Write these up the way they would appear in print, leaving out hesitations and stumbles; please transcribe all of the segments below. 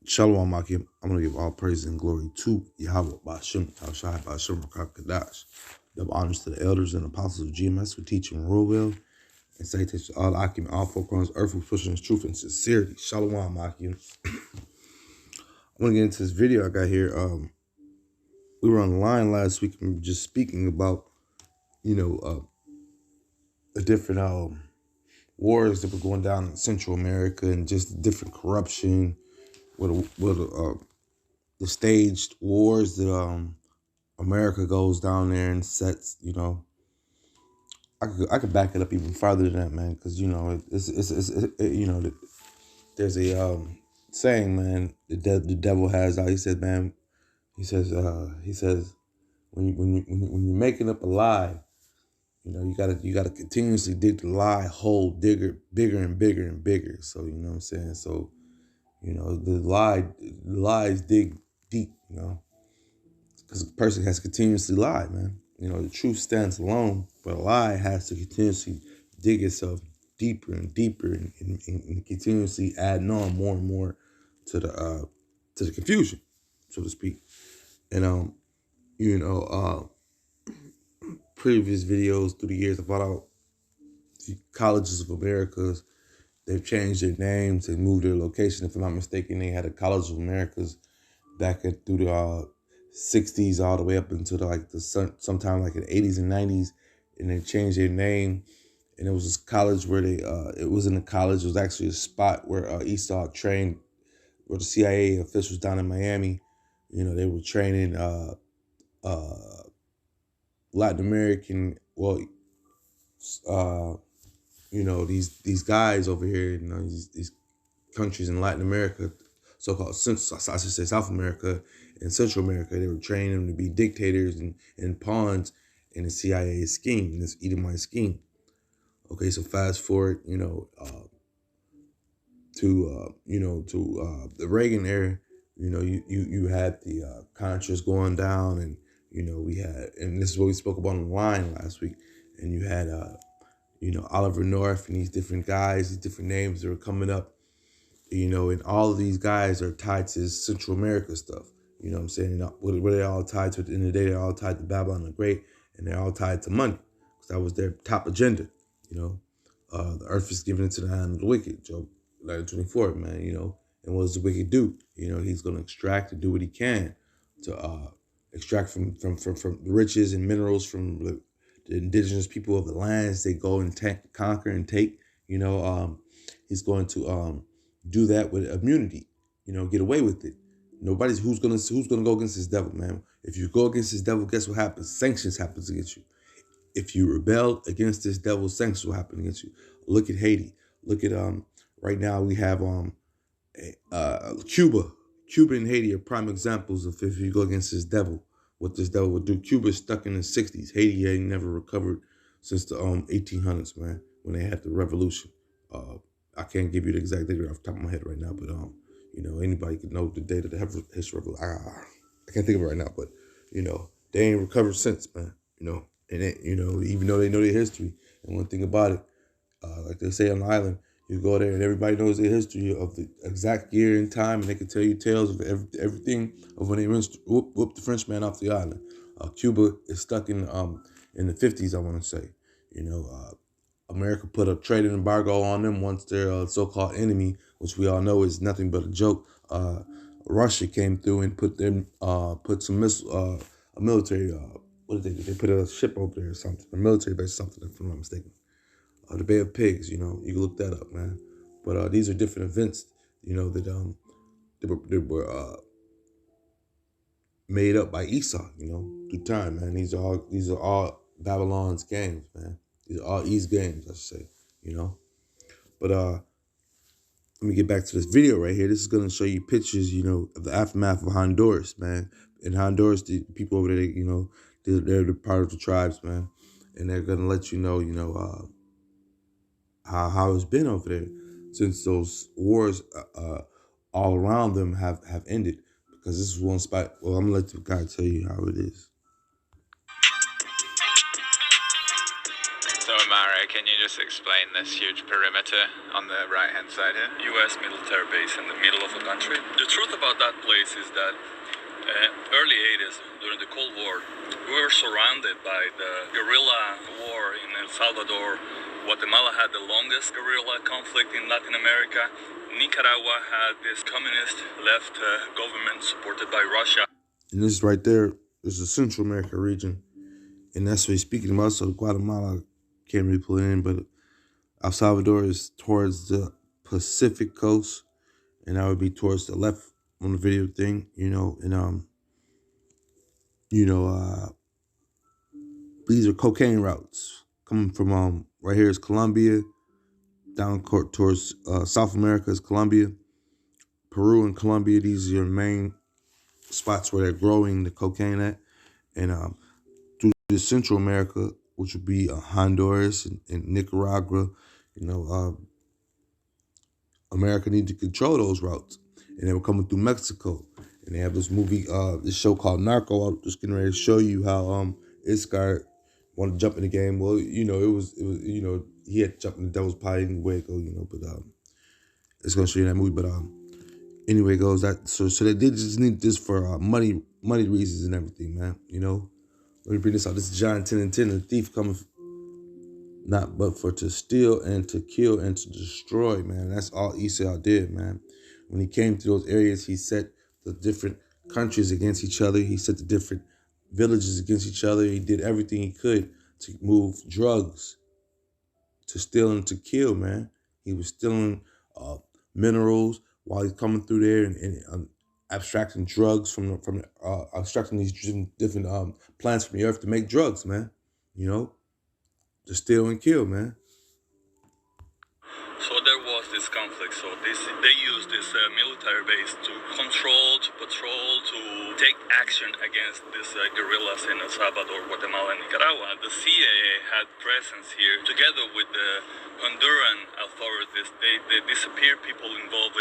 Shalom Akim. I'm going to give all praise and glory to Yahweh Bashim, Tashai Bashim Rakakadash. Double honors to the elders and apostles of GMS who teach him real well. And salutations to all the Akim, all four corners, earth who pushing his truth and sincerity. Shalom Akim. I want to get into this video I got here. We were on the line last week and just speaking about, the different wars that were going down in Central America and just the different corruption, the staged wars that America goes down there and sets. I could back it up even farther than that, man, because there's a saying, man. The devil has out. He said, man. He says when you're making up a lie, you gotta continuously dig the lie hole bigger and bigger and bigger. So you know what I'm saying. So the lies dig deep. Because a person has to continuously lie, man. The truth stands alone, but a lie has to continuously dig itself deeper and deeper and continuously adding on more and more to the confusion, so to speak. And previous videos through the years about the colleges of Americas, they've changed their names and moved their location. If I'm not mistaken, they had a College of Americas through the 60s all the way up until sometime like in the 80s and 90s, and they changed their name. And it was this college where it wasn't a college, it was actually a spot where Esau trained, where the CIA officials down in Miami, they were training Latin American, these guys over here, these countries in Latin America, so-called, I should say South America and Central America. They were training them to be dictators and pawns in the CIA scheme, in this Edomite scheme. Okay, so fast forward, to the Reagan era. You had the Contras going down, and and this is what we spoke about on the line last week. And you had Oliver North and these different guys, these different names that were coming up. And all of these guys are tied to Central America stuff. You know what I'm saying? What are they all tied to? At the end of the day, they're all tied to Babylon the Great, and they're all tied to money, because that was their top agenda. The earth is given into the hand of the wicked. Job 24, man. And what does the wicked do? He's going to extract and do what he can to extract from the riches and minerals from the indigenous people of the lands. They go and conquer and take. He's going to do that with immunity, get away with it. Who's gonna go against this devil, man. If you go against this devil, guess what happens? Sanctions happens against you. If you rebel against this devil, sanctions will happen against you. Look at Haiti. Look at right now we have Cuba. Cuba and Haiti are prime examples of, if you go against this devil, what this devil would do. Cuba is stuck in the 60s. Haiti ain't never recovered since the 1800s, man, when they had the revolution. I can't give you the exact date off the top of my head right now, but anybody could know the date of the history of I can't think of it right now, but they ain't recovered since, man. And even though they know their history. And one thing about it, like they say on the island, you go there and everybody knows the history of the exact year and time, and they can tell you tales of everything of when they whooped the Frenchman off the island. Cuba is stuck in the 50s, I want to say. America put a trade embargo on them once their so-called enemy, which we all know is nothing but a joke. Russia came through and put some a military. What did they do? They put a ship over there or something, a military base or something, if I'm not mistaken. The Bay of Pigs. You can look that up, man. But these are different events, that they were made up by Esau, through time, man. These are all Babylon's games, man. These are all East games, I should say, But let me get back to this video right here. This is going to show you pictures, of the aftermath of Honduras, man. In Honduras, the people over there, they're the part of the tribes, man. And they're going to let you know, how it's been over there since those wars all around them have ended. Because this is one spot. Well, I'm going to let the guy tell you how it is. So Marek, Can you just explain this huge perimeter on the right-hand side here? U.S. military base in the middle of the country. The truth about that place is that early 80s, during the Cold War, we were surrounded by the guerrilla war in El Salvador. Guatemala had the longest guerrilla conflict in Latin America. Nicaragua had this communist left government supported by Russia. And this right there is the Central America region. And that's what he's speaking about. So Guatemala can't really pull it in, but El Salvador is towards the Pacific coast, and that would be towards the left on the video thing, and these are cocaine routes coming from right here is Colombia, down towards South America is Colombia, Peru and Colombia. These are your main spots where they're growing the cocaine at, and through the Central America, which would be Honduras and Nicaragua, America needs to control those routes, and they were coming through Mexico. And they have this movie, this show called Narco. I'm just getting ready to show you how Iscar wanted to jump in the game. Well, it was he had to jump in the devil's pie anyway it goes, but it's gonna show you that movie. But anyway it goes that so they did just need this for money reasons and everything, man. Let me bring this out. This is John 10:10. The thief coming not but for to steal and to kill and to destroy, man. That's all Esau did, man. When he came to those areas, he set the different countries against each other. He set the different villages against each other. He did everything he could to move drugs, to steal and to kill, man. He was stealing minerals while he's coming through there and abstracting drugs from abstracting these different plants from the earth to make drugs, man. To steal and kill, man. So there was this conflict. So they used this military base to control, to patrol, to take action against these guerrillas in El Salvador, Guatemala, and Nicaragua. The CIA had presence here together with the Honduran authorities. They disappeared people involved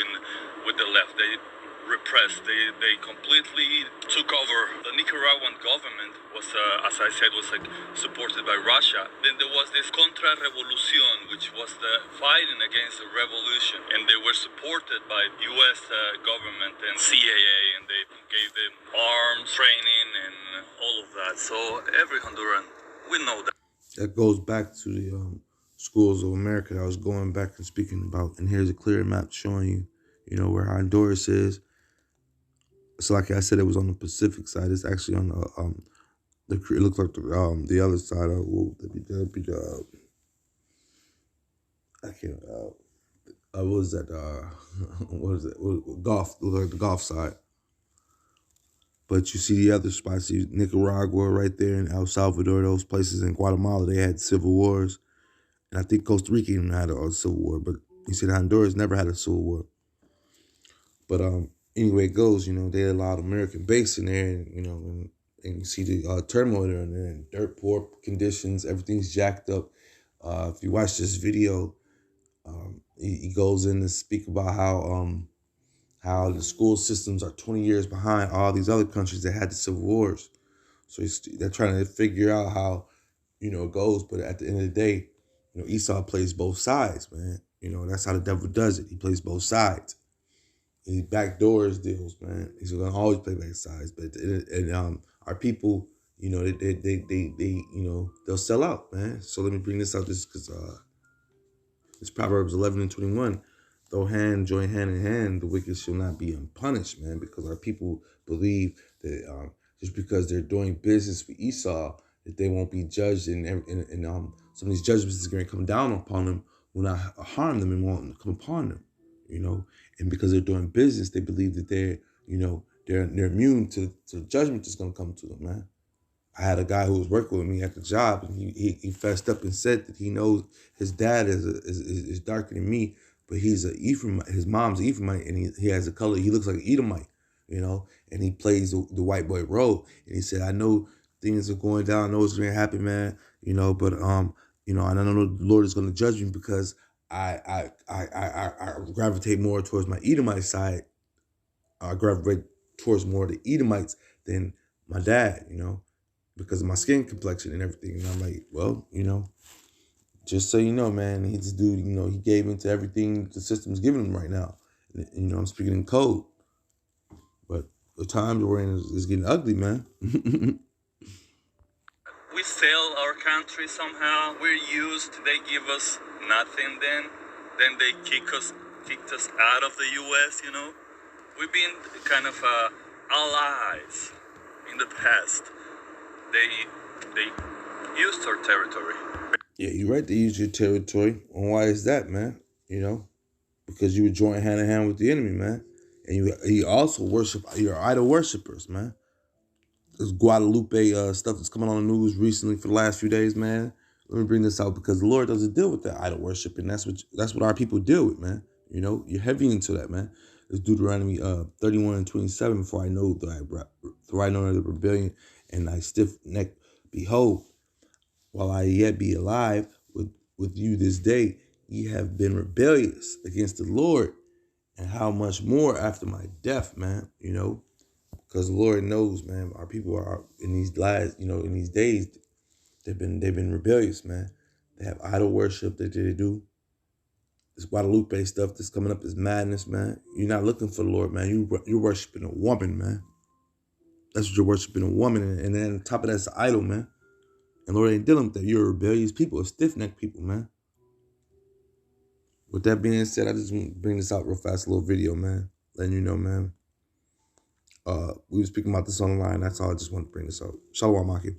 with the left. They repressed. They completely took over. The Nicaraguan government was, as I said, was supported by Russia. Then there was this Contra-Revolucion, which was the fighting against the revolution, and they were supported by U.S. government and CIA, and they gave them arms, training, and all of that. So every Honduran will know that. That goes back to the schools of America that I was going back and speaking about. And here's a clear map showing you, where Honduras is. So like I said, it was on the Pacific side. It's actually on it looks like the other side of I can't what was that what is it? Golf, like the golf side. But you see the other spots, Nicaragua right there in El Salvador, those places in Guatemala, they had civil wars. And I think Costa Rica even had a civil war, but you see Honduras never had a civil war. But anyway it goes, they allowed American base in there, and you see the turmoil there, and dirt poor conditions, everything's jacked up. If you watch this video, he goes in to speak about how the school systems are 20 years behind all these other countries that had the civil wars. So they're trying to figure out how, it goes. But at the end of the day, Esau plays both sides, man. That's how the devil does it. He plays both sides. He backdoors deals, man. He's gonna always play both sides. But our people, they'll sell out, man. So let me bring this out just because it's Proverbs 11:21. Though join hand in hand, the wicked shall not be unpunished, man. Because our people believe that just because they're doing business with Esau, that they won't be judged, and some of these judgments are going to come down upon them, will not harm them and won't come upon them, And because they're doing business, they believe that they're immune to the judgment that's going to come to them, man. I had a guy who was working with me at the job, and he fessed up and said that he knows his dad is darker than me, but he's a Ephraimite. His mom's Ephraimite, and he has a color. He looks like an Edomite, and he plays the white boy role. And he said, I know things are going down. I know it's going to happen, man. But and I know the Lord is going to judge me because I gravitate more towards my Edomite side. I gravitate towards more of the Edomites than my dad, because of my skin complexion and everything. And I'm like, well, just so you know, man, he's this dude, you know, he gave into everything the system's giving him right now. And, you know, I'm speaking in code. But the times we're in is getting ugly, man. We sell our country somehow. We're used. They give us nothing. Then they kicked us out of the U.S. You know, we've been kind of allies in the past. They used our territory. Yeah, you're right to use your territory. And why is that, man? You know, because you were joined hand in hand with the enemy, man. And you also worship your idol worshipers, man. This Guadalupe stuff that's coming on the news recently for the last few days, man. Let me bring this out because the Lord doesn't deal with that idol worship, and that's what our people deal with, man. You know, you're heavy into that, man. It's Deuteronomy 31 and 27. For I know the rebellion and thy stiff neck. Behold, while I yet be alive with you this day, ye have been rebellious against the Lord, and how much more after my death, man. You know. Because the Lord knows, man, our people are in these lives, you know, in these days, they've been rebellious, man. They have idol worship that they do. This Guadalupe stuff that's coming up is madness, man. You're not looking for the Lord, man. You're worshiping a woman, man. That's what you're worshiping, a woman. And then on top of that's an idol, man. And Lord ain't dealing with that. You're a rebellious people, a stiff-necked people, man. With that being said, I just want to bring this out real fast, a little video, man. Letting you know, man. We were speaking about this online. That's all. I just want to bring this out. Shalom, Maki.